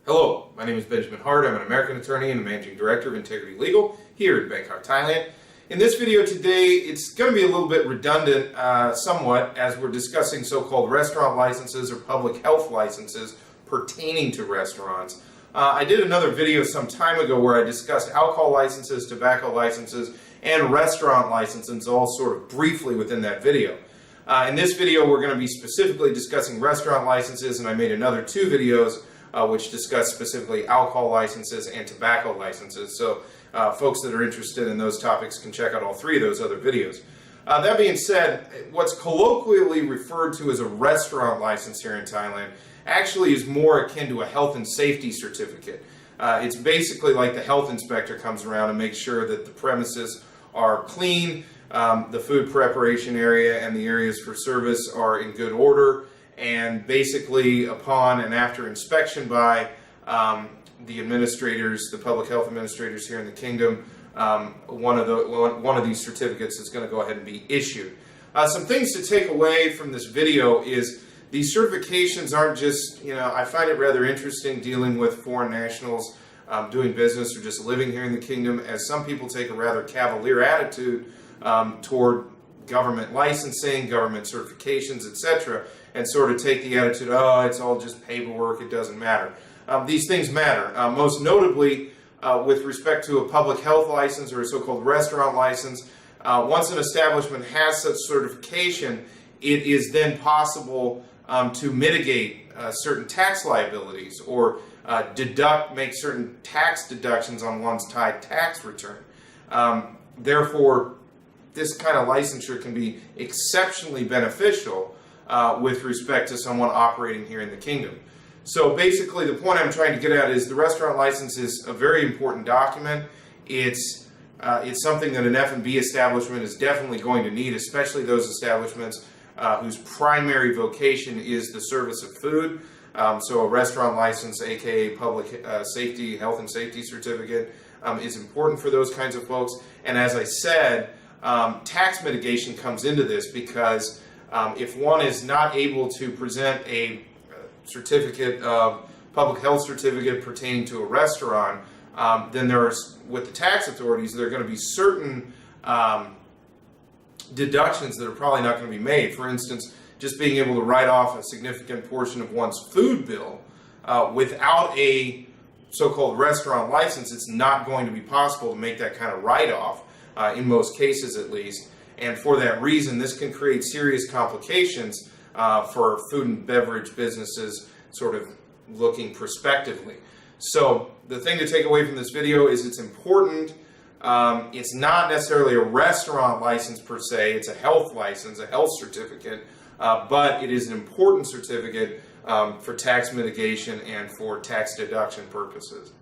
Hello, my name is Benjamin Hart. I'm an American attorney and the Managing Director of Integrity Legal here in Bangkok, Thailand. In this video today, it's going to be a little bit redundant somewhat as we're discussing so-called restaurant licenses or public health licenses pertaining to restaurants. I did another video some time ago where I discussed alcohol licenses, tobacco licenses, and restaurant licenses all sort of briefly within that video. In this video, we're going to be specifically discussing restaurant licenses, and I made another two videos which discuss specifically alcohol licenses and tobacco licenses. So folks that are interested in those topics can check out all three of those other videos. That being said, what's colloquially referred to as a restaurant license here in Thailand actually is more akin to a health and safety certificate. It's basically like the health inspector comes around and makes sure that the premises are clean, the food preparation area and the areas for service are in good order, and basically upon and after inspection by the administrators, the public health administrators here in the kingdom, one of these certificates is going to go ahead and be issued. Some things to take away from this video is these certifications aren't just, I find it rather interesting dealing with foreign nationals doing business or just living here in the kingdom, as some people take a rather cavalier attitude toward government licensing, government certifications, etc., and sort of take the attitude, oh, it's all just paperwork, it doesn't matter. These things matter. Most notably, with respect to a public health license or a so-called restaurant license, once an establishment has such certification, it is then possible to mitigate certain tax liabilities or make certain tax deductions on one's Thai tax return. Therefore, this kind of licensure can be exceptionally beneficial with respect to someone operating here in the kingdom. So basically the point I'm trying to get at is the restaurant license is a very important document. It's something that an F&B establishment is definitely going to need, especially those establishments whose primary vocation is the service of food. So a restaurant license, aka public safety, health and safety certificate, is important for those kinds of folks. And as I said, tax mitigation comes into this because if one is not able to present a certificate of public health certificate pertaining to a restaurant, then with the tax authorities, there are going to be certain deductions that are probably not going to be made. For instance, just being able to write off a significant portion of one's food bill without a so-called restaurant license, it's not going to be possible to make that kind of write-off, in most cases at least. And for that reason, this can create serious complications for food and beverage businesses sort of looking prospectively. So the thing to take away from this video is it's important. It's not necessarily a restaurant license per se, it's a health license, a health certificate, but it is an important certificate for tax mitigation and for tax deduction purposes.